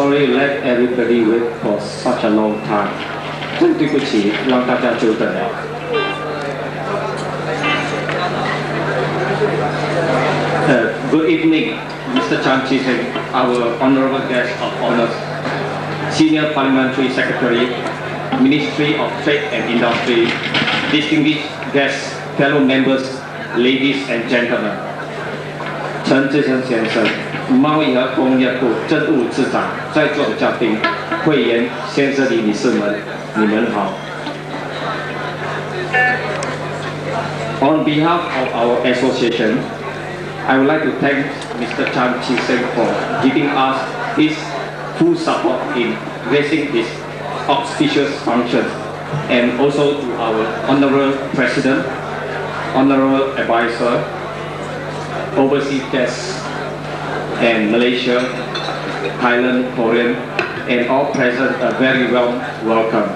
sorry let everybody wait for such a long time. 真对不起，让大家久等了。Good evening, Mr. Chan Chi-seng, our honorable guest of honor, Senior Parliamentary Secretary, Ministry of Trade and Industry, distinguished guests, fellow members, ladies and gentlemen. 陈志成先生，贸易和工业部政务次长，在座的嘉宾、会员、先生、女士们，你们好。On behalf of our association, I would like to thank Mr. Chan Chi-seng for giving us his full support in raising this auspicious function, and also to our honorable President, honorable advisor, overseas guests, and Malaysia, Thailand, Korean, and all present a very warm welcome.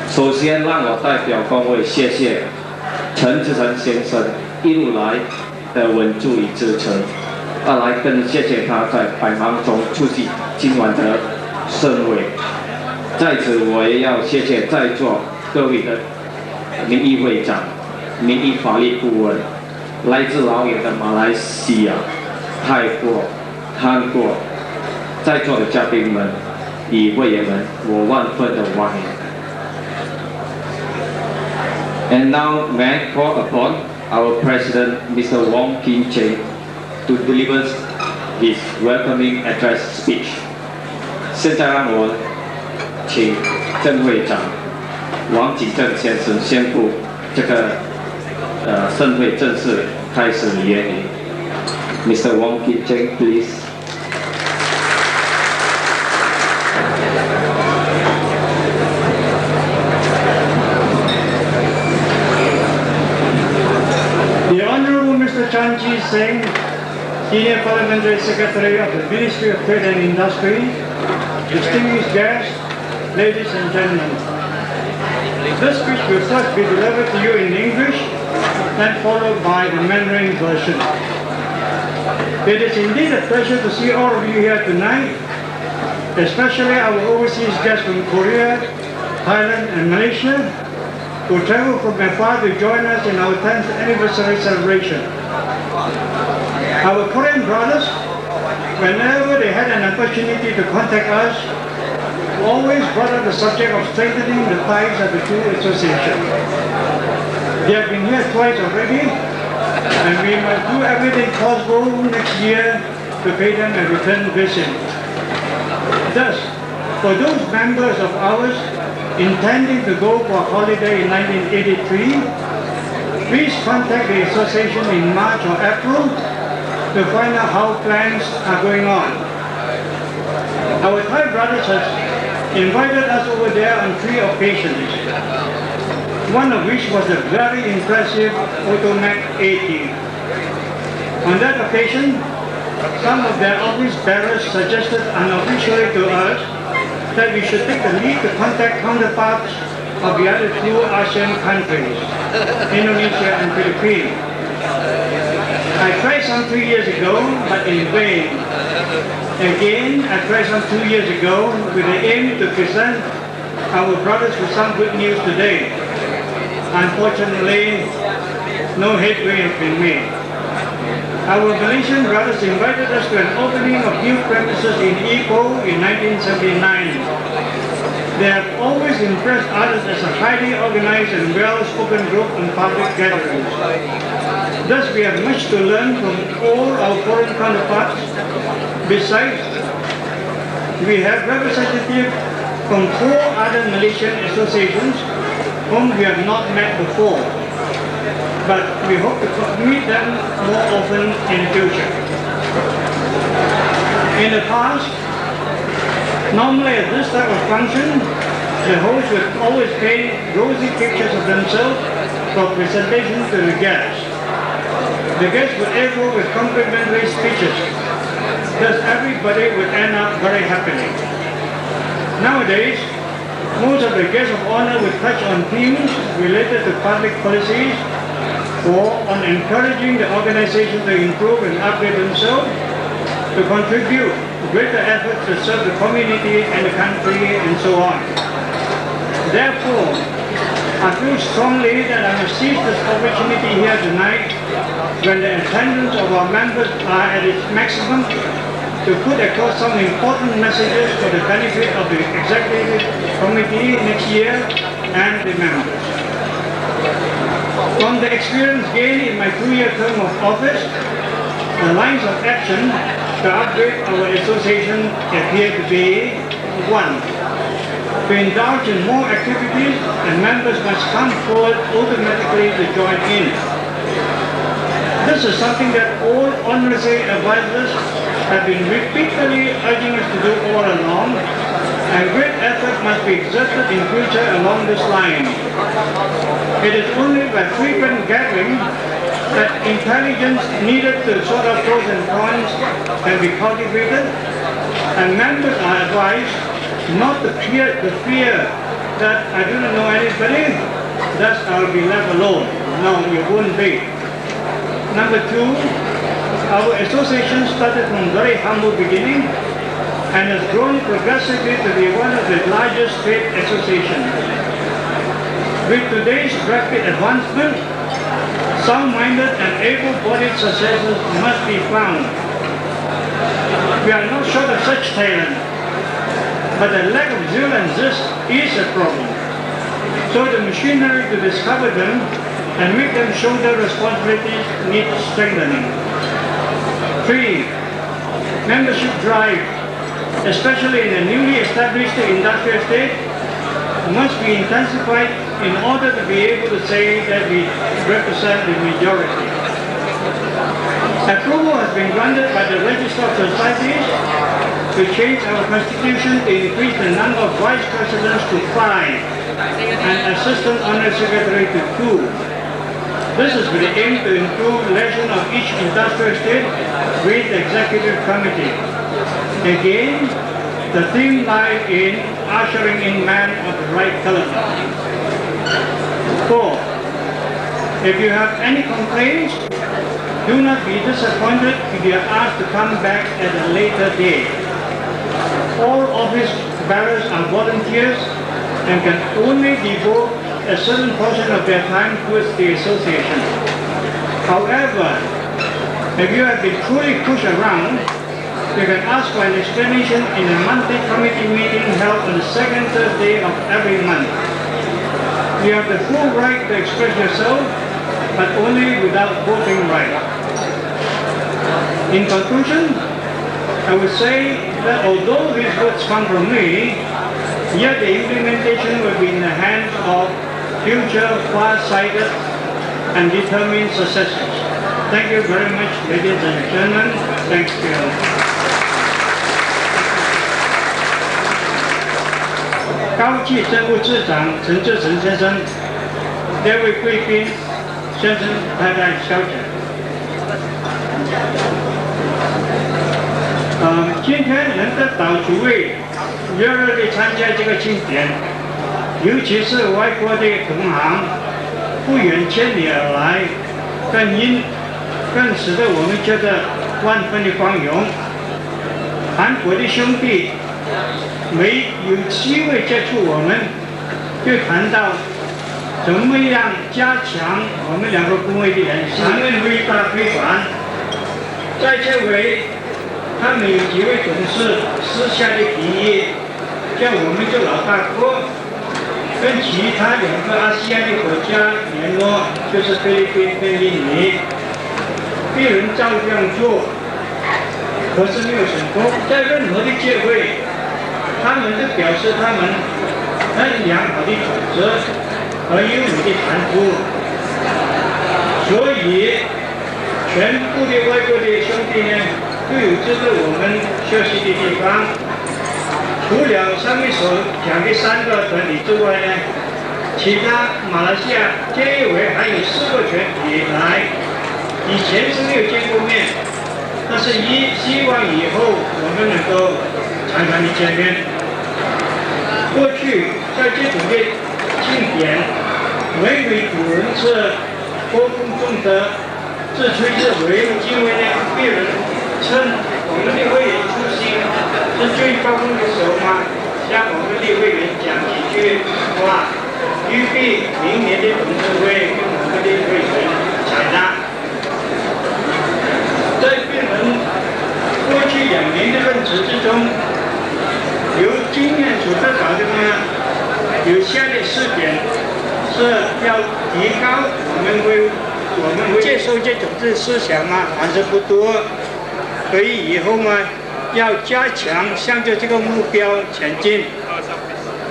首先，让我代表工会谢谢陈志成先生一路来的稳助与支持，二来更谢谢他在百忙中出席今晚的盛会。在此，我也要谢谢在座各位的民意会长、民意法律顾问，来自老远的马来西亚、泰国、韩国，在座的嘉宾们与会员们，我万分的欢迎。And now, may I call upon our President, Mr. Wong Kim Cheng, to deliver his welcoming address speech. 现在让我请郑会长王景正先生宣布这个盛会正式开始典礼。Mr. Wong Kim Cheng, please. The Honorable Mr. Chan Chi-seng, Senior Parliamentary Secretary of the Ministry of Trade and Industry, distinguished guests, ladies and gentlemen. This speech will first be delivered to you in English, then followed by the Mandarin version. It is indeed a pleasure to see all of you here tonight, especially our overseas guests from Korea, Thailand and Malaysia, who traveled from afar to join us in our 10th anniversary celebration. Our Korean brothers, whenever they had an opportunity to contact us, always brought up the subject of strengthening the ties of the two associations. They have been here twice already, and we must do everything possible next year to pay them a return visit. Thus, for those members of ours intending to go for a holiday in 1983, please contact the association in March or April to find out how plans are going on. Our Thai brothers have invited us over there on 3 occasions, one of which was a very impressive Automac 80. On that occasion, some of their office bearers suggested unofficially to us that we should take the lead to contact counterparts of the other 2 ASEAN countries, Indonesia and Philippines. I tried some 3 years ago, but in vain. Again, I tried some 2 years ago with the aim to present our brothers with some good news today. Unfortunately, no headway has been made. Our Malaysian brothers invited us to an opening of new premises in Ipoh in 1979. They have always impressed others as a highly organized and well-spoken group in public gatherings. Thus, we have much to learn from all our foreign counterparts. Besides, we have representatives from 4 other Malaysian associations whom we have not met before, but we hope to meet them more often in the future. In the past, normally at this type of function, the host would always paint rosy pictures of themselves for presentation to the guests. The guests would echo with complimentary speeches. Thus everybody would end up very happily. Nowadays, most of the guests of honor would touch on themes related to public policies or on encouraging the organization to improve and upgrade themselves, to contribute greater effort to serve the community and the country and so on. Therefore, I feel strongly that I must seize this opportunity here tonight when the attendance of our members are at its maximum to put across some important messages for the benefit of the Executive Committee next year and the members. From the experience gained in my 2-year term of office, the lines of action to upgrade our association appear to be 1. To indulge in more activities, and members must come forward automatically to join in. This is something that all honorary advisors have been repeatedly urging us to do all along, and great effort must be exerted in future along this line. It is only by frequent gathering that intelligence needed to sort out pros and cons can be cultivated, and members are advised not to fear that I do not know anybody, thus I'll be left alone. No, you won't be. Number 2, our association started from very humble beginning and has grown progressively to be one of the largest trade associations. With today's rapid advancement, sound-minded and able-bodied successors must be found. We are not short of such talent, but the lack of zeal and zest is a problem. So the machinery to discover them and make them shoulder responsibilities needs strengthening. 3. Membership drive, especially in the newly established industrial estate, must be intensified in order to be able to say that we represent the majority. Approval has been granted by the Register of Societies to change our constitution to increase the number of vice presidents to 5 and assistant honorary secretary to 2. This is with the aim to improve relation of each industrial estate with the executive committee. Again, the theme lies in ushering in men of the right caliber. 4. If you have any complaints, do not be disappointed if you are asked to come back at a later date. All office bearers are volunteers and can only devote a certain portion of their time towards the association. However, if you have been truly pushed around, you can ask for an explanation in a monthly committee meeting held on the second Thursday of every month. You have the full right to express yourself, but only without voting right. In conclusion, I would say that although these words come from me, yet the implementation will be in the hands of future far-sighted and determined successors. Thank you very much, ladies and gentlemen. Thanks to you. 高级政务次长陈志成先生，列位贵宾、先生、太太、小姐。今天能得到诸位热烈地参加这个庆典，尤其是外国的同行不远千里而来，更使得我们觉得万分的光荣。韩国的兄弟没有机会接触我们，就谈到怎么样加强我们两个工会的联系，谈论伟大推广。在这位，他们有几位董事私下的提议，叫我们做老大哥，跟其他2个阿西亚的国家联络，就是菲律宾跟印尼。别人照这样做，可是没有成功。在任何的聚会，他们都表示他们很良好的组织和优美的谈吐，所以全部的外国的兄弟呢都有值得我们学习的地方。除了上面所讲的3个团体之外呢，其他马来西亚这一回还有4个团体来，以前是没有见过面，但是希望以后我们能够常常的见面。过去在这种的庆典，每位主人是歌功颂德，自吹自擂，因为呢别人称我们的会员初心是最高峰的时候嘛，向我们的会员讲几句话，预备明年的董事会跟我们的会员采纳。在病人过去2年的任职之中，由经验所得到的呢，有下列4点是要提高我们会接受这种思想嘛，还是不多，所以以后嘛要加强向着这个目标前进。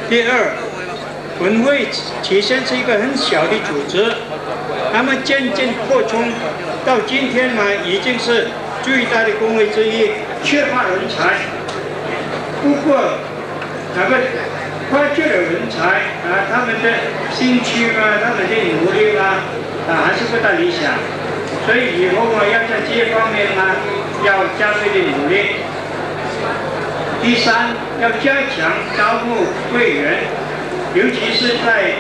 第二，本会起先是一个很小的组织，那么渐渐扩充到今天呢，已经是最大的工会之一，缺乏人才。不过那个发掘的人才他们的兴趣他们的努力还是不大理想，所以以后要在这些方面要加倍的努力。第三，要加强招募会员，尤其是在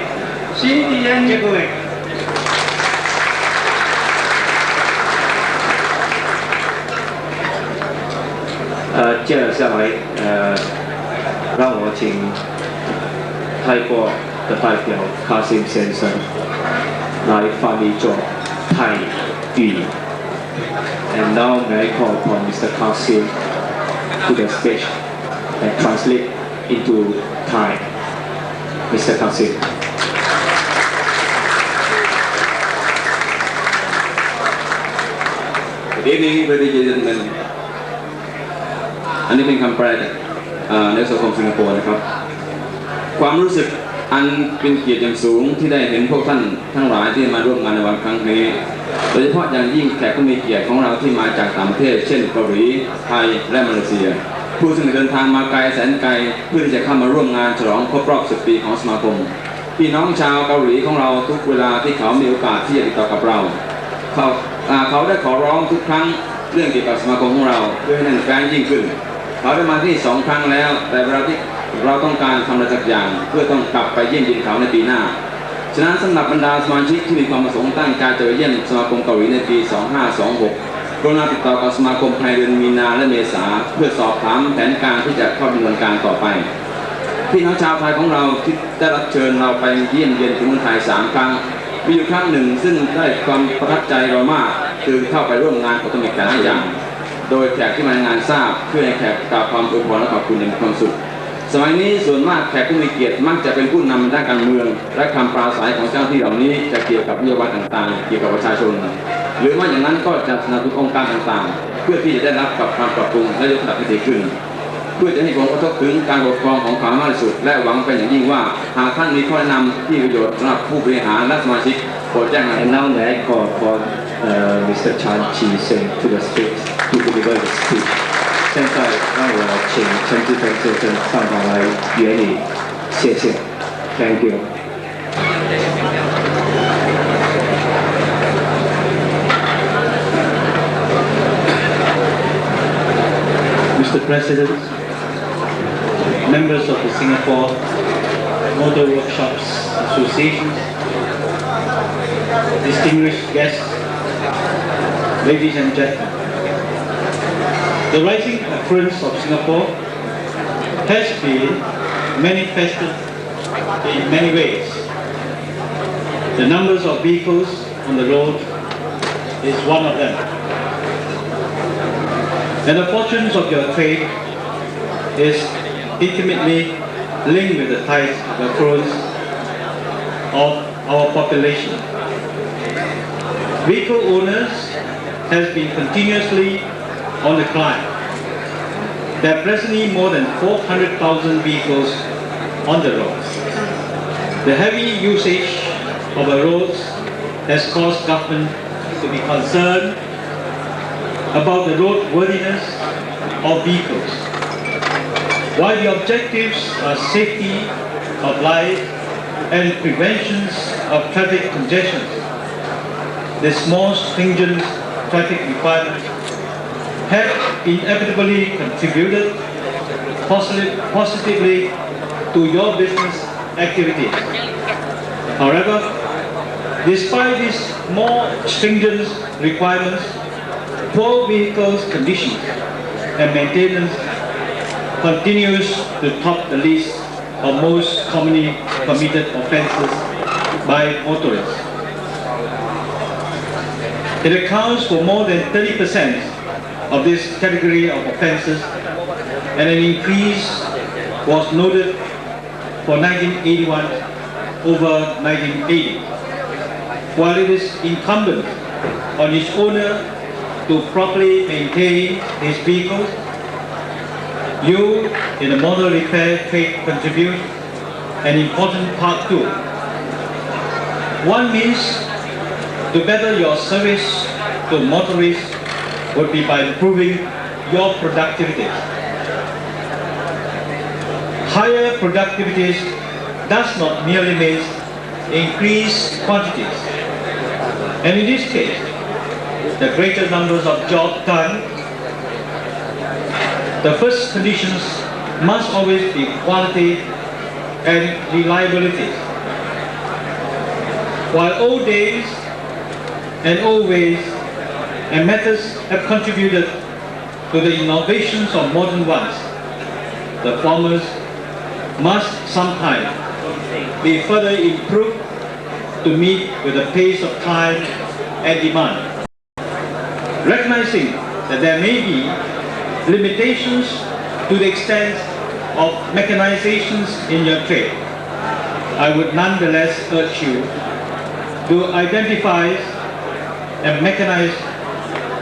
新的研究会。接下来让我请泰国的代表卡辛先生来翻译做泰语。And now may I call upon Mr. Kasim to the stage and translate into Thai. Mr. Kasim. Good evening, ladies and gentlemen. อันนี้เป็นคำแปลในส่วนของสิงคโปร์นะครับความรู้สึกอันเป็นเกียรติอย่างสูงที่ได้เห็นพวกท่านทั้งหลายที่มาร่วมงานในวันครั้งนี้โดยเฉพาะอย่างยิ่งแขกผู้มีเกียรติของเราที่มาจากต่างประเทศเช่นเกาหลีไทยและมาเลเซียผู้ซึ่งเดินทางมาไกลแสนไกลเพื่อที่จะเข้ามาร่วมงานฉลองครบรอบ10 ปีของสมาคมพี่น้องชาวเกาหลีของเราทุกเวลาที่เขามีโอกาสที่จะติดต่อกับเราเขาได้ขอร้องทุกครั้งเรื่องเกี่ยวกับสมาคมของเราเพื่อให้แน่นแฟ้นยิ่งขึ้นเขาได้มาที่2 ครั้งแล้วแต่เวลาที่เราต้องการทำอะไรสักอย่างเพื่อต้องกลับไปเยี่ยมเขาในปีหน้าฉะนั้นสำหรับบรรดาสมาชิกที่มีความประสงค์ตั้งใจจะไปเยี่ยมสมาคมเกาหลีในปี 2526 กรุณาติดต่อกับสมาคมภายในเดือนมีนาและเมษาเพื่อสอบถามแผนการที่จะเข้าดำเนินการต่อไปพี่น้องชาวไทยของเราที่ได้รับเชิญเราไปเยี่ยมเยียนถึงเมืองไทย3 ครั้งมีอยู่ครั้งหนึ่งซึ่งได้ความประทับใจเรามากคือเข้าไปร่วมงานของตัวแต่ละอย่างโดยแขกที่มางานทราบเพื่อให้แขกกล่าวความอวยพรและขอบคุณอย่างมีความสุขสมัยนี้ส่วนมากแขกผู้มีเกียรติมักจะเป็นผู้นำด้านการเมืองและคำปราศัยของเจ้าที่เหล่านี้จะเกี่ยวกับนโยบายต่างๆเกี่ยวกับประชาชนหรือว่าอย่างนั้นก็จะสนับสนุนองค์การต่างๆเพื่อที่จะได้รับกับความปรับปรุงและยกระดับให้ดีขึ้นเพื่อจะให้ผลกระทบถึงการปกครองของเขามากที่สุดและหวังเป็นอย่างยิ่งว่าหากท่านมีข้อแนะนำที่ประโยชน์สำหรับผู้บริหารและสมาชิกโปรดแจ้งมา And now may I call upon Mr. Chan Chi-seng to the stage to deliver the speech. 现在让我请陈志成先生上台来原礼，谢谢。Thank you. Mr. President, members of the Singapore Motor Workshops Association, distinguished guests, ladies and gentlemen, the rising affluence of Singapore has been manifested in many ways. The numbers of vehicles on the road is one of them. And the fortunes of your trade is intimately linked with the tides of affluence of our population. Vehicle owners has been continuously on the climb. There are presently more than 400,000 vehicles on the roads. The heavy usage of the roads has caused government to be concerned about the roadworthiness of vehicles. While the objectives are safety of life and prevention of traffic congestion, this more stringent traffic requirements have inevitably contributed positively to your business activities. However, despite these more stringent requirements, poor vehicles conditions and maintenance continues to top the list of most commonly committed offences by motorists. It accounts for more than 30% of this category of offences, and an increase was noted for 1981 over 1980. While it is incumbent on its owner to properly maintain his vehicle, you in the motor repair trade contribute an important part too. One means to better your service to motorists would be by improving your productivity. Higher productivity does not merely mean increased quantities. And in this case, the greater numbers of jobs done, the first conditions must always be quality and reliability. While old days and old ways and methods have contributed to the innovations of modern ones, the former must sometimes be further improved to meet with the pace of time and demand. Recognizing that there may be limitations to the extent of mechanizations in your trade, I would nonetheless urge you to identify and mechanize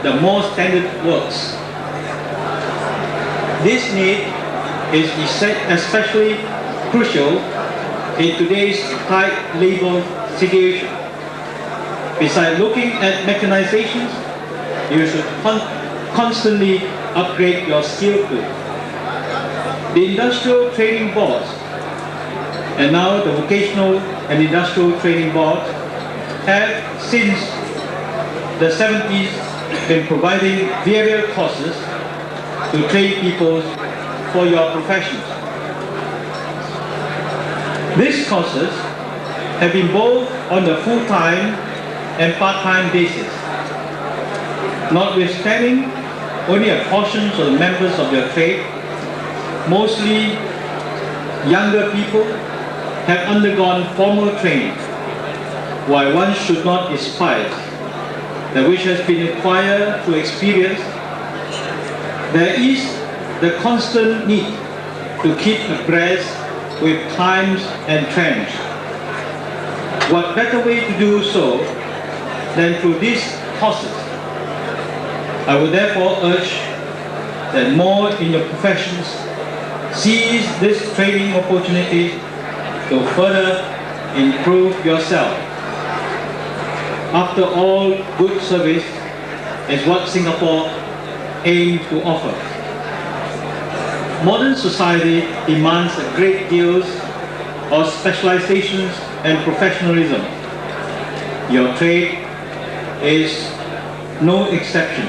the more standard works. This need is especially crucial in today's tight labor situation. Besides looking at mechanizations, you should constantly upgrade your skill too. The Industrial Training Board and now the Vocational and Industrial Training Board have since the 70s been providing various courses to train people for your professions. These courses have been both on the full-time and part-time basis. Notwithstanding, only a portion of the members of your trade, mostly younger people, have undergone formal training, while one should not despise that which has been acquired through experience. There is the constant need to keep abreast with times and trends. What better way to do so than through these courses? I would therefore urge that more in your professions seize this training opportunity to further improve yourself. After all, good service is what Singapore aims to offer. Modern society demands a great deal of specializations and professionalism. Your trade is no exception.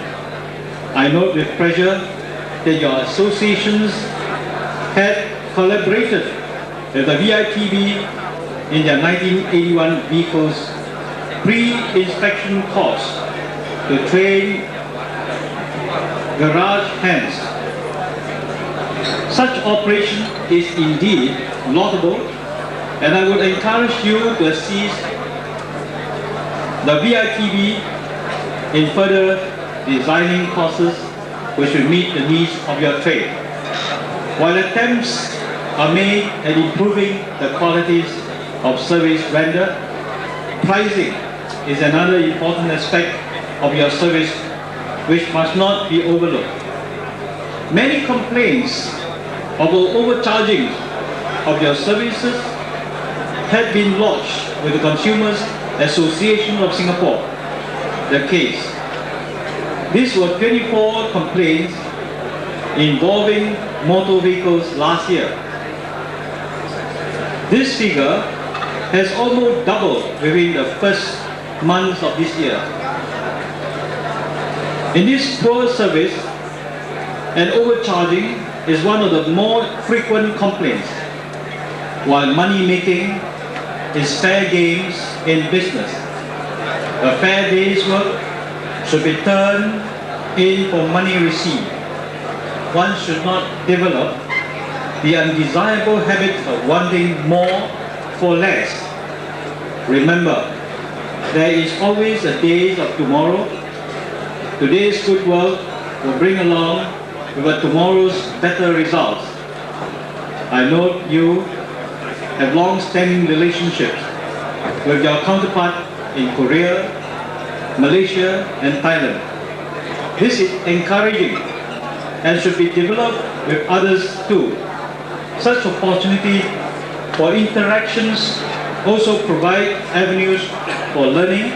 I note with pleasure that your associations had collaborated with the VITB in their 1981 vehicles pre-inspection course to train garage hands. Such operation is indeed laudable, and I would encourage you to assist the VITB in further designing courses which will meet the needs of your trade. While attempts are made at improving the qualities of service rendered, pricing is another important aspect of your service which must not be overlooked. Many complaints of overcharging of your services had been lodged with the Consumers Association of Singapore. The case. These were 24 complaints involving motor vehicles last year. This figure has almost doubled within the first months of this year. In this poor service, and overcharging is one of the more frequent complaints, while money making is fair games in business. A fair day's work should be turned in for money received. one should not develop the undesirable habit of wanting more for less. Remember, there is always a day of tomorrow. Today's good work will bring along with tomorrow's better results. I know you have long-standing relationships with your counterpart in Korea, Malaysia, and Thailand. This is encouraging and should be developed with others too. Such opportunity for interactions also provide avenues for learning.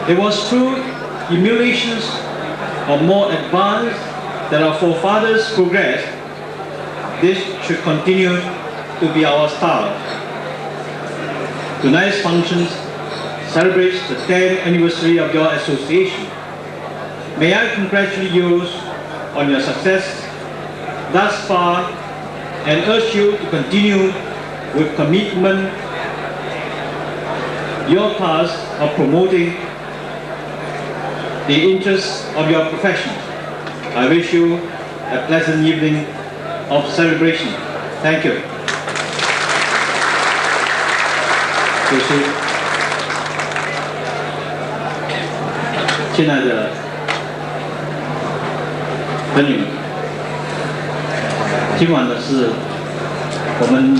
It was through emulations of more advanced that our forefathers progressed. This should continue to be our style. Tonight's functions celebrates the 10th anniversary of your association. May I congratulate you on your success thus far and urge you to continue with commitment your task of promoting the interests of your profession. I wish you a pleasant evening of celebration. Thank you. 谢谢。亲爱的朋友们，今晚的是我们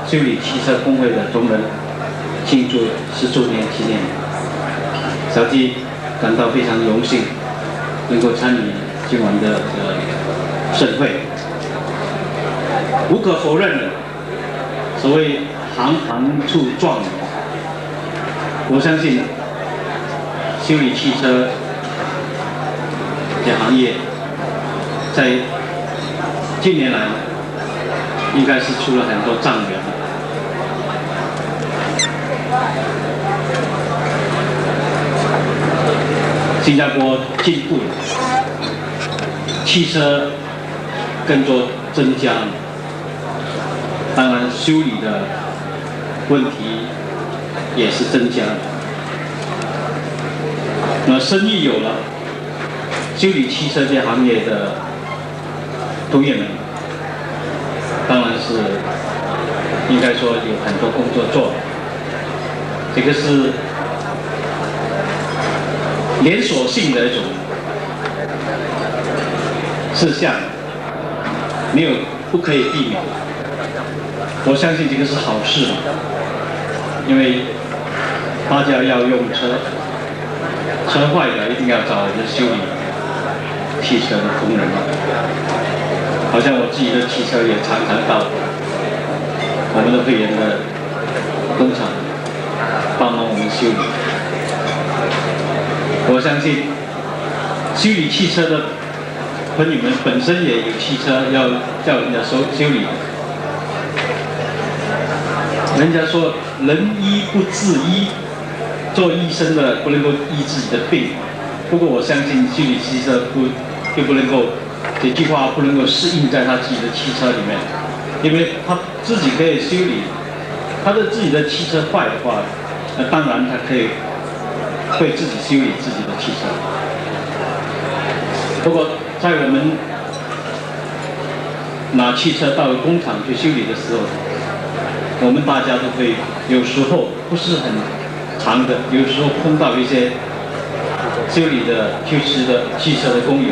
修理汽车工会的同仁庆祝10周年纪念。小弟感到非常荣幸，能够参与今晚的盛会。无可否认的，所谓行行出状元，我相信修理汽车这行业在近年来应该是出了很多状元。新加坡进步了，汽车更多增加了，当然修理的问题也是增加了。那生意有了，修理汽车这行业的同业们，当然是应该说有很多工作做，这个是连锁性的一种事项，没有不可以避免。我相信这个是好事，因为大家要用车，车坏了一定要找人修理汽车的工人。好像我自己的汽车也常常到我们的会员的工厂帮忙我们修理。我相信修理汽车的朋友们本身也有汽车要叫人家修理。人家说人医不治医，做医生的不能够医自己的病。不过我相信修理汽车就不能够这句话不能够适应在他自己的汽车里面，因为他自己可以修理，他的自己的汽车坏的话，那当然他可以会自己修理自己的汽车。不过在我们拿汽车到工厂去修理的时候，我们大家都会有时候不是很长的，有时候碰到一些修理的汽车的工友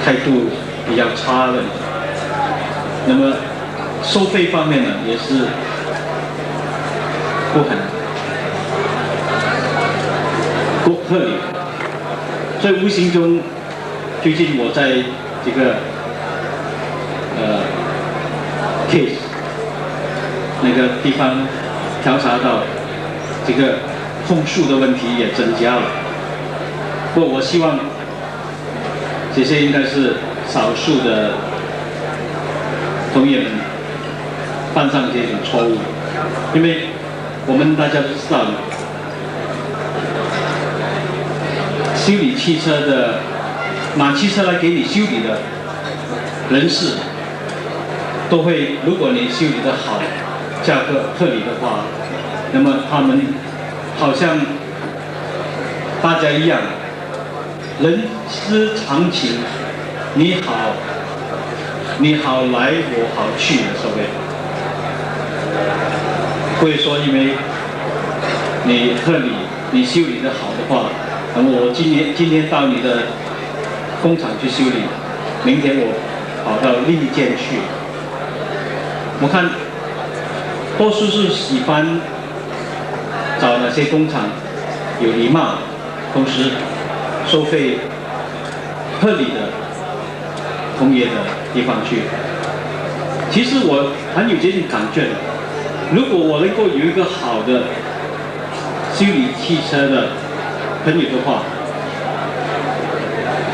态度比较差的，那么收费方面呢也是不合理，所以无形中，最近我在这个case 那个地方调查到，这个控诉的问题也增加了。不过我希望这些应该是少数的同业们犯上这种错误，因为我们大家都知道，修理汽车的拿汽车来给你修理的人士，都会，如果你修理的好，价格合理的话，那么他们好像大家一样，人之常情，你好来，我好去的所谓，不会说因为你贺礼你修理的好的话，那么我今天到你的工厂去修理，明天我跑到另一间去。我看多数是喜欢找那些工厂有礼貌，同时收费合理的工业的地方去。其实我很有这种感觉的，如果我能够有一个好的修理汽车的朋友的话，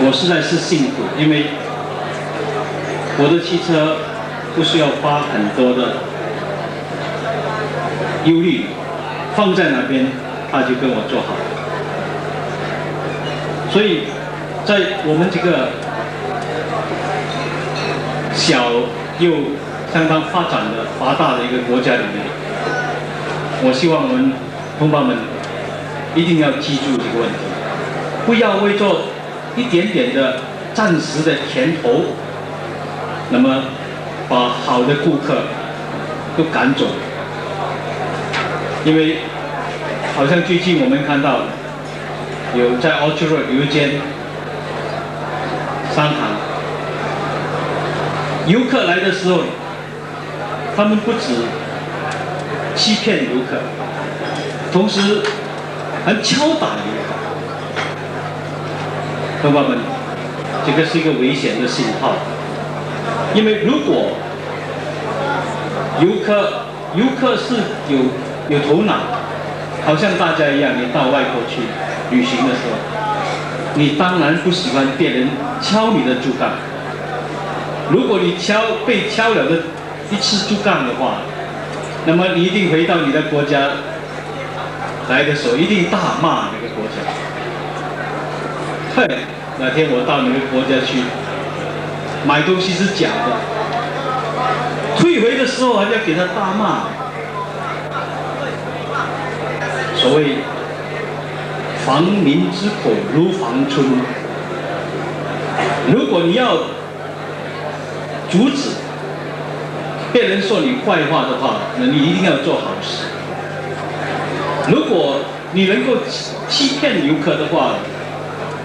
我实在是幸福，因为我的汽车不需要花很多的忧虑，放在那边他就跟我做好。所以在我们这个小又相当发达的一个国家里面，我希望我们同胞们一定要记住这个问题，不要为做一点点的暂时的甜头，那么把好的顾客都赶走。因为好像最近我们看到有在 Orchard Road 有一间商行，游客来的时候，他们不止欺骗游客，同时还敲打游客。同胞们，这个是一个危险的信号，因为如果游客是有头脑，好像大家一样，你到外国去旅行的时候，你当然不喜欢别人敲你的竹杠。如果你被敲了的一次竹杠的话，那么你一定回到你的国家来的时候，一定大骂那个国家。嘿，那天我到你的国家去买东西是假的，退回的时候还要给他大骂。所谓防民之口如防春，如果你要阻止别人说你坏话的话，那你一定要做好事。如果你能够欺骗游客的话，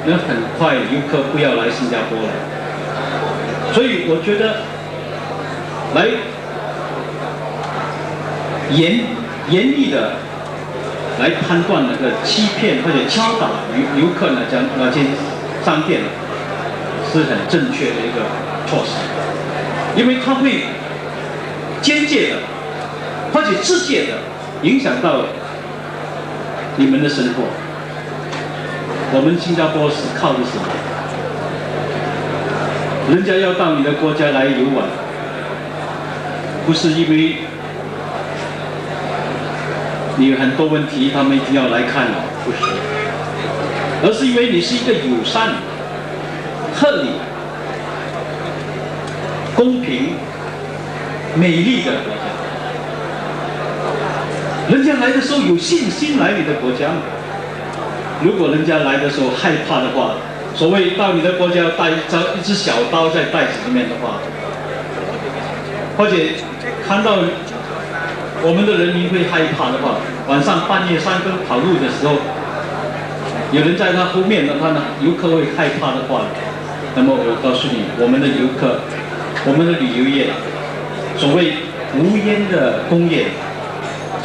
那很快游客不要来新加坡了。所以我觉得来严厉的来判断那个欺骗或者敲打游客那些商店是很正确的一个措施，因为它会间接的或者直接的影响到你们的生活。我们新加坡是靠的什么？人家要到你的国家来游玩，不是因为你有很多问题，他们一定要来看你，不是，而是因为你是一个友善、合理、公平、美丽的国家。人家来的时候有信心来你的国家。如果人家来的时候害怕的话，所谓到你的国家带一只小刀在袋子里面的话，或者看到我们的人民会害怕的话，晚上半夜3更跑路的时候，有人在他后面的话呢，游客会害怕的话，那么我告诉你，我们的游客，我们的旅游业，所谓无烟的工业，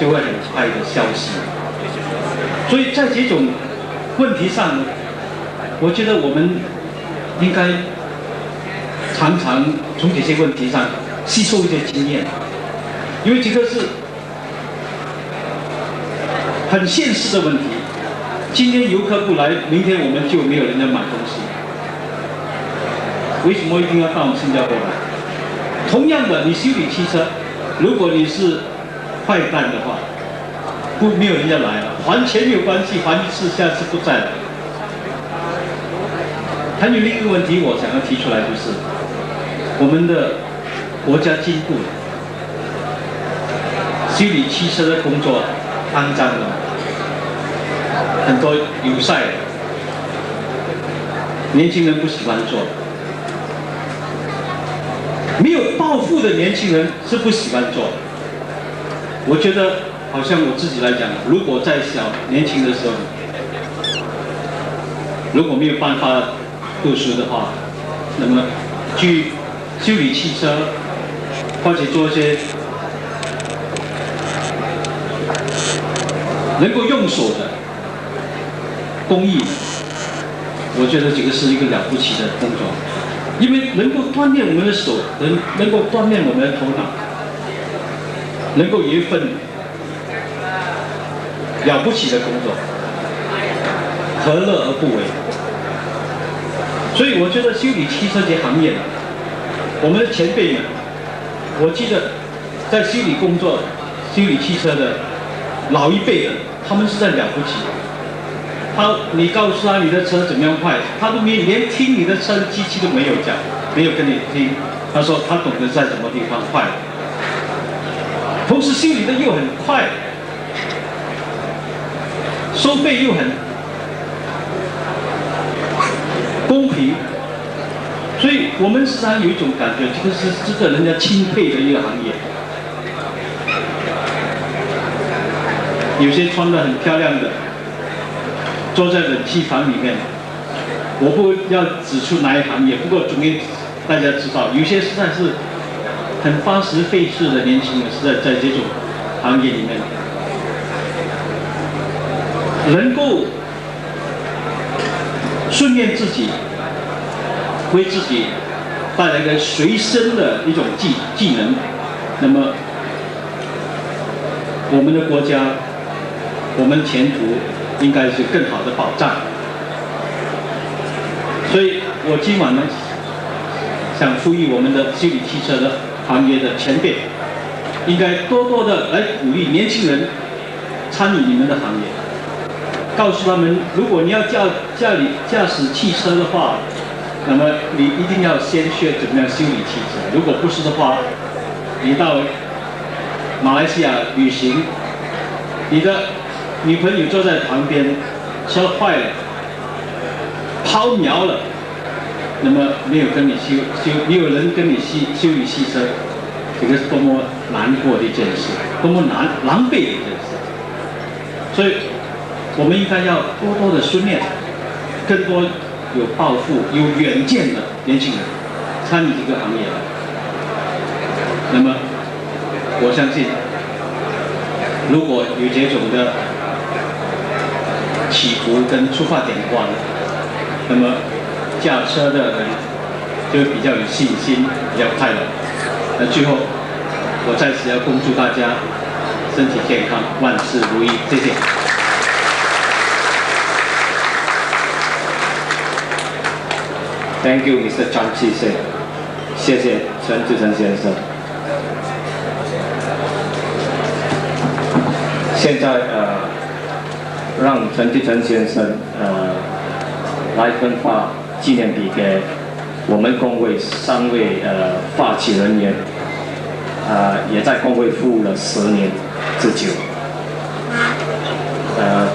就会很快的消失。所以在这种问题上，我觉得我们应该常常从这些问题上吸收一些经验，因为这个是很现实的问题。今天游客不来，明天我们就没有人家买东西。为什么一定要到我们新加坡来？同样的，你修理汽车，如果你是坏蛋的话，没有人家来了，还钱没有关系，还一次下次不再来。还有另一个问题，我想要提出来，就是我们的国家进步了，修理汽车的工作肮脏了，很多油晒，年轻人不喜欢做，没有抱负的年轻人是不喜欢做的。我觉得好像我自己来讲，如果在年轻的时候，如果没有办法读书的话，那么去修理汽车，或者做一些能够用手的工艺，我觉得这个是一个了不起的工作，因为能够锻炼我们的手，能够锻炼我们的头脑，能够有一份了不起的工作，何乐而不为？所以我觉得修理汽车这行业呢，我们的前辈们，我记得在修理工作、修理汽车的老一辈的，他们实在了不起。你告诉他你的车怎么样坏，他都连听你的车的机器都没有讲，没有跟你听。他说他懂得在什么地方坏，同时修理的又很快，收费又很公平，所以我们时常有一种感觉，这个是值得人家钦佩的一个行业。有些穿得很漂亮的，坐在冷气房里面，我不要指出哪一行业，不过总给大家知道，有些实在是很发时费事的年轻人，实在在这种行业里面，能够训练自己，为自己带来一个随身的一种技能，那么我们的国家，我们前途应该是更好的保障。所以我今晚呢，想呼吁我们的修理汽车的行业的前辈，应该多多的来鼓励年轻人参与你们的行业，告诉他们，如果你要驾驶汽车的话，那么你一定要先学怎么样修理汽车。如果不是的话，你到马来西亚旅行，你的女朋友坐在旁边，车坏了，抛锚了，那么没有人跟你修理汽车，这个是多么难过的一件事，多么狼狈的一件事。所以，我们应该要多多的训练更多有抱负、有远见的年轻人参与这个行业。那么，我相信，如果有这种的起伏跟出发点的话，那么驾车的人就比较有信心，比较快乐。那最后，我在此要恭祝大家身体健康，万事如意，谢谢。Thank you, Mr. Chan Chi-seng。谢谢陈志成先生。现在让陈志成先生来分发纪念笔给我们工会3位发起人员，也在工会服务了10年之久。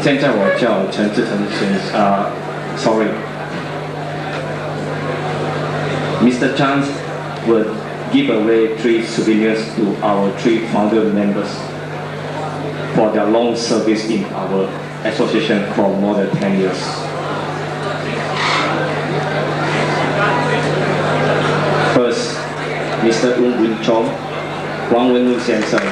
现在我叫陈志成先生，sorry。Mr. Chan will give away 3 souvenirs to our 3 founder members for their long service in our association for more than 10 years. First, Mr. Ung Win Chong, Wang Wenlu Sensei.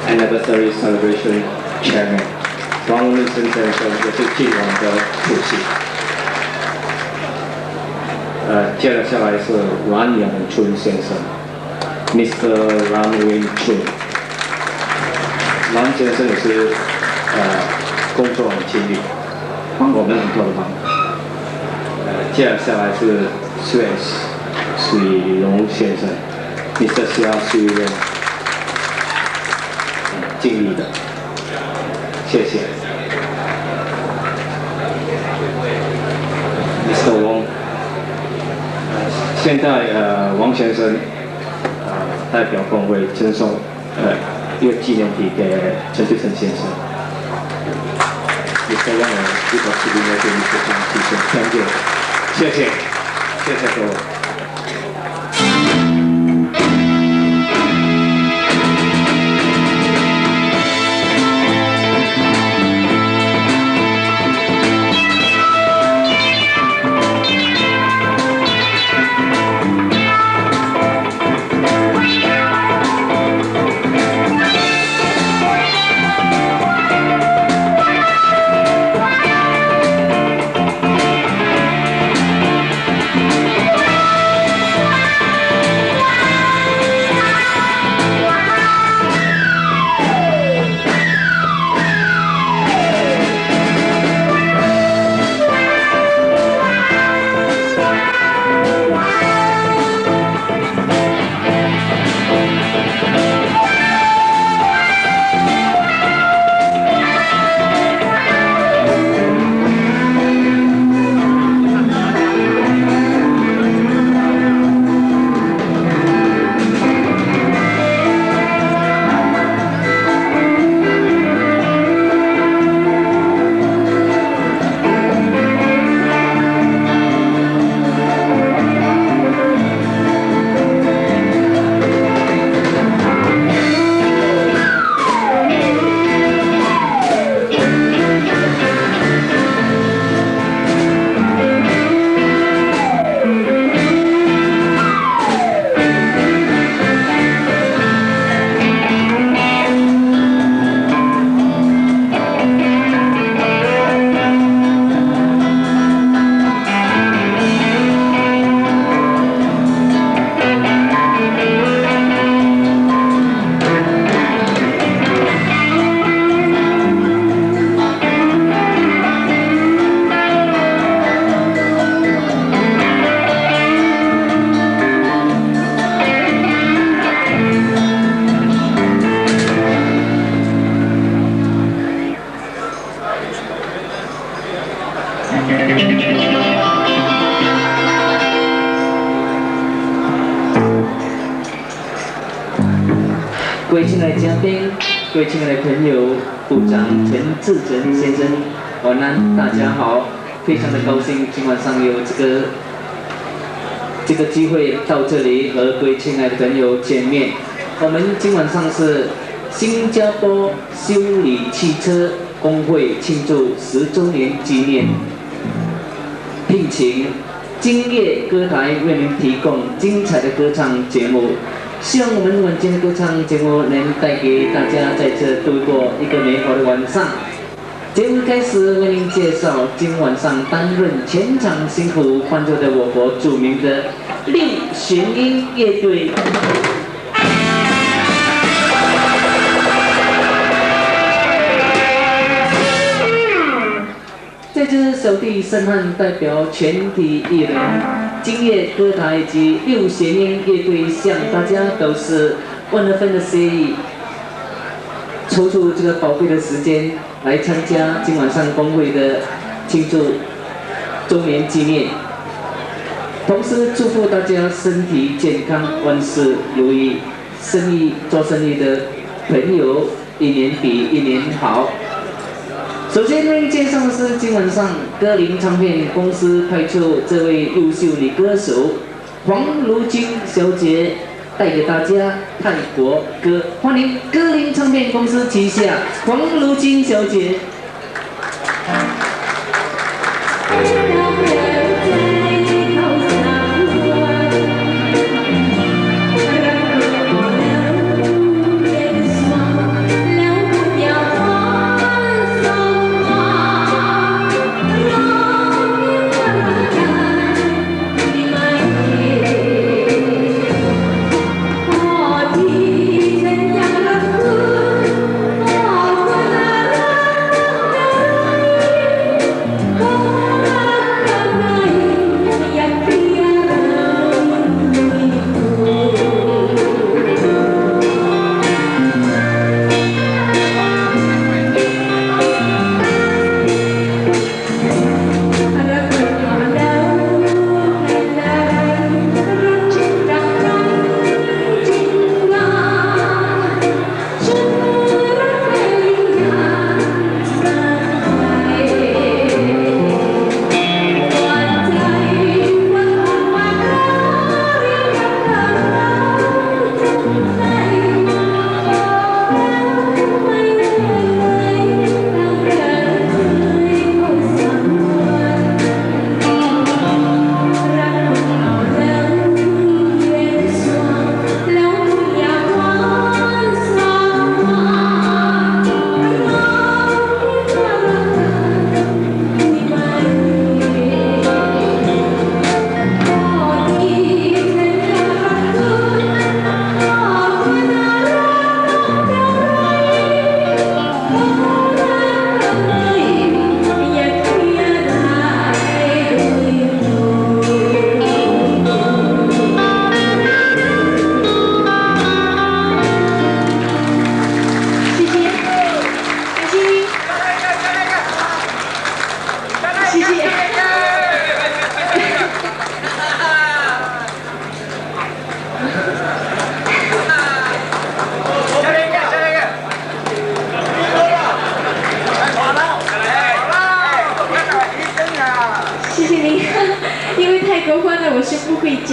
Anniversary Celebration Chairman. 王文生先生也是今晚的主席。接着下来是蓝永春先生 ，Mr. Ram Win Chun。蓝先生也是工作很勤力，帮我们很多的忙。接着下来是水龙先生 ，Mr. 肖水龙，尽力的。谢谢 ，Mr. Wong。现在王先生代表工会赠送一个纪念品给陈志成先生。也希望呢，这个纪念给Mr. Chan先生，thank you，谢谢，谢谢各位。各位亲爱的嘉宾，各位亲爱的朋友，部长陈志成先生，晚安，大家好，非常的高兴今晚上有这个机会到这里和各位亲爱的朋友见面。我们今晚上是新加坡修理汽车工会庆祝10周年纪念，聘请今夜歌台为您提供精彩的歌唱节目。希望我们晚间的歌唱节目能带给大家在这度过一个美好的晚上。节目开始为您介绍今晚上担任全场辛苦伴奏的我国著名的六弦音乐队。在这小弟盛汉代表全体艺人、今夜歌台及六弦音乐队向大家都是万分的谢意，抽出这个宝贵的时间来参加今晚上工会的庆祝周年纪念，同时祝福大家身体健康，万事如意，做生意的朋友一年比一年好。首先为您介绍的是今晚上歌林唱片公司派出这位优秀女歌手黄如晶小姐，带给大家泰国歌，欢迎歌林唱片公司旗下黄如晶小姐。Hãy subscribe cho kênh Ghiền Mì Gõ để không bỏ lỡ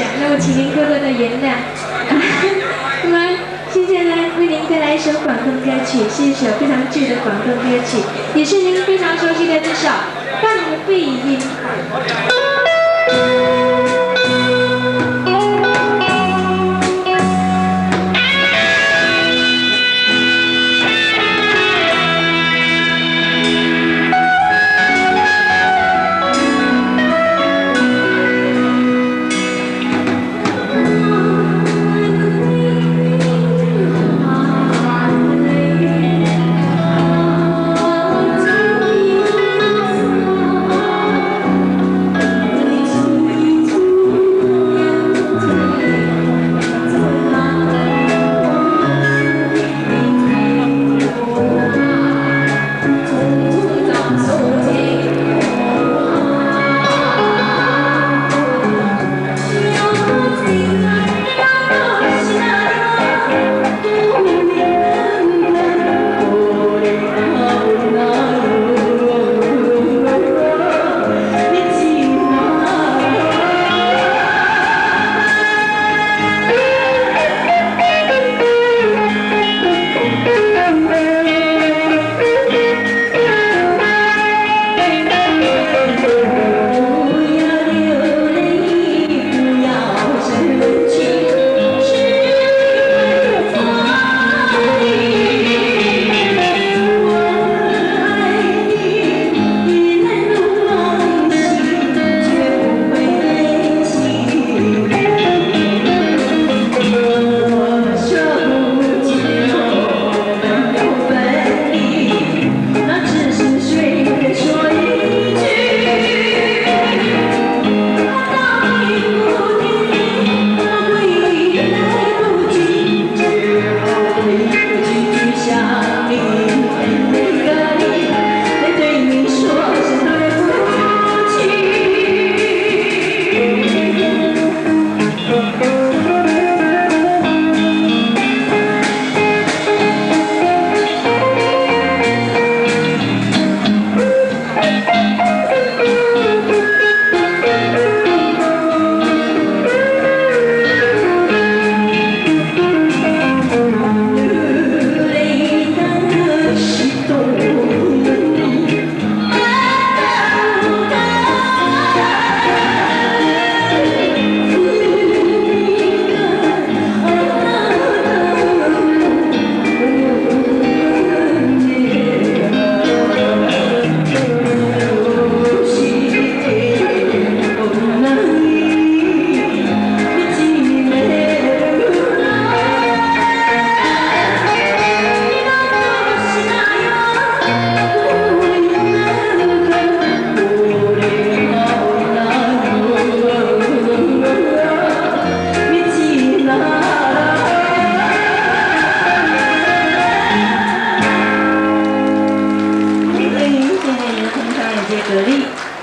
下，那么请您多多的原谅。那么现在呢，为您带来一首广东歌曲，是一首非常旧的广东歌曲，也是您非常熟悉的这首《放飞鹰》。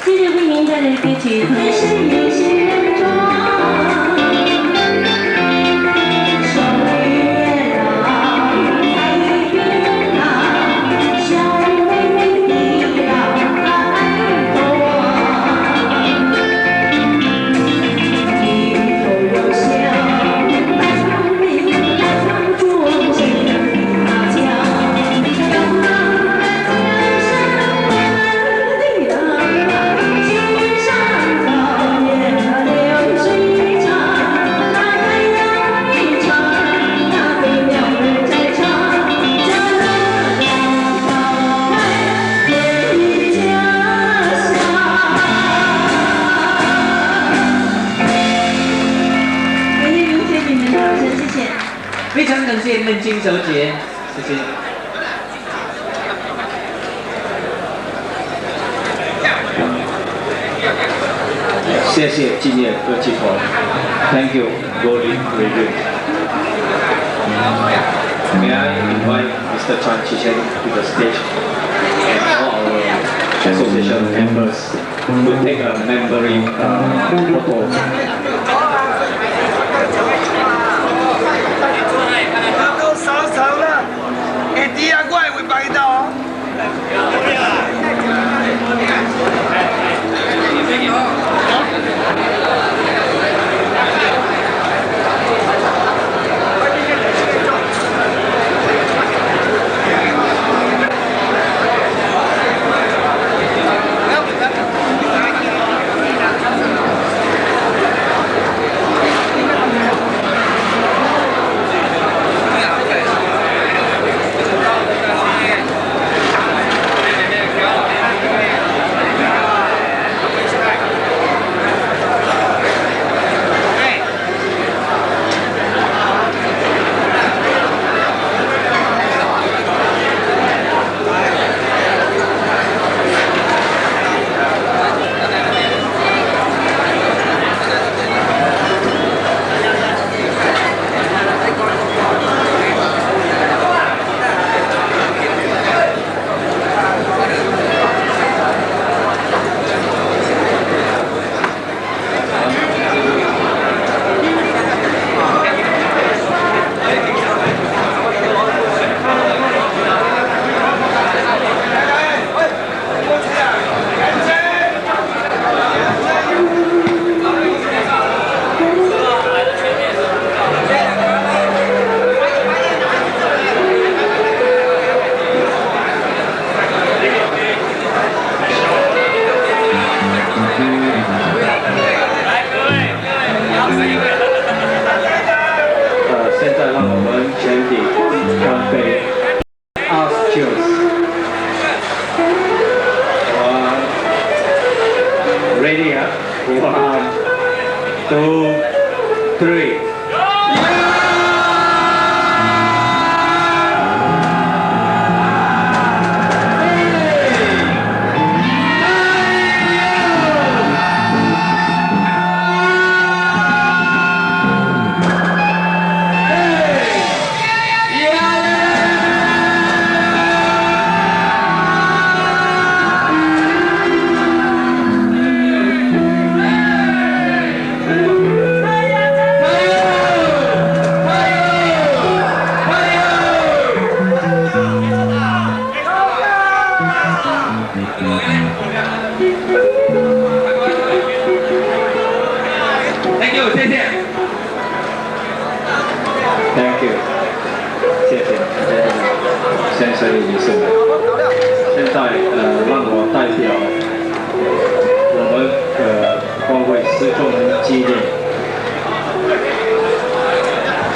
接着为您带来的歌曲《同是有些人中》。非常感谢孟青小姐，谢谢。谢谢敬业歌剧团 ，Thank you, Golden Review. May I invite Mr. Chan Chi-Cheng to the stage and all our association members to take a memory photo. 啲啊，我係會擺到。生意女士们，现在让我代表我们光辉师众纪念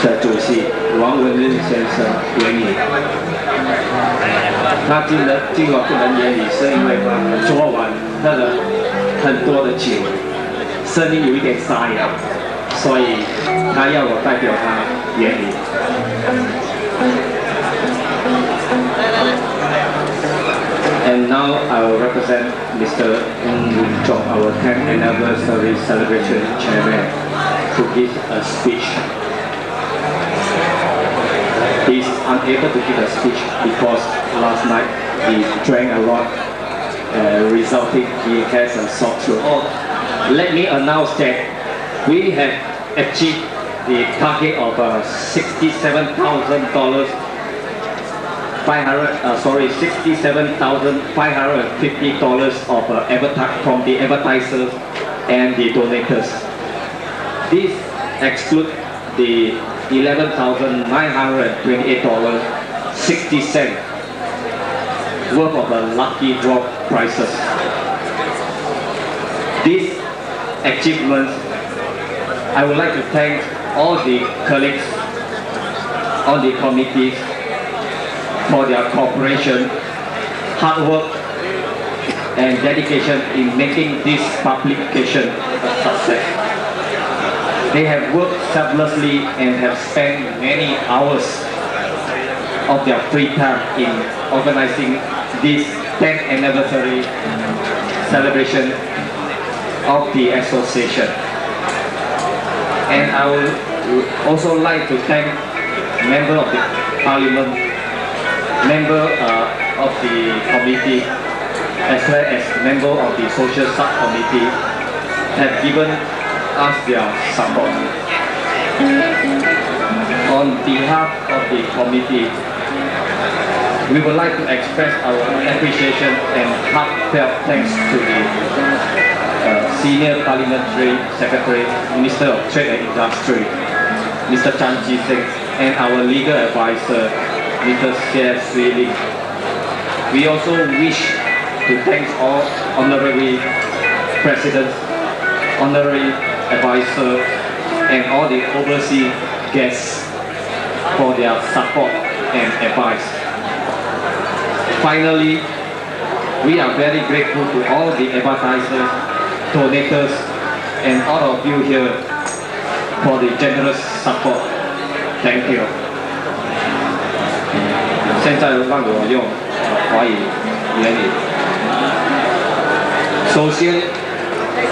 的主席王文任先生言语。他进了不能言语，是因为昨晚喝了很多的酒，声音有一点沙哑，所以他要我代表他言语。And now I will represent Mr. Ng Win Chong, our 10th anniversary celebration chairman, to give a speech. He is unable to give a speech because last night he drank a lot, resulting he has a sore throat. Let me announce that we have achieved the target of $67,550 of from the advertisers and the donators. This excludes the $11,928.60 worth of lucky draw prizes. These achievements, I would like to thank all the colleagues on the committees for their cooperation, hard work, and dedication in making this publication a success. They have worked selflessly and have spent many hours of their free time in organizing this 10th anniversary celebration of the association. And I would also like to thank member of the parliament, member of the committee, as well as member of the social subcommittee have given us their support. On behalf of the committee, we would like to express our appreciation and heartfelt thanks to the Senior Parliamentary Secretary, Minister of Trade and Industry, Mr. Chan Chi-seng, and our legal advisor, Mr. Xie Sui-ling. We also wish to thank all honorary presidents, honorary advisors, and all the overseas guests for their support and advice. Finally, we are very grateful to all the advertisers, donators, and all of you here for the generous support. Thank you. 现在让我用华语言语。首先，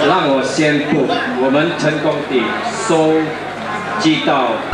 让我宣布，我们成功地收集到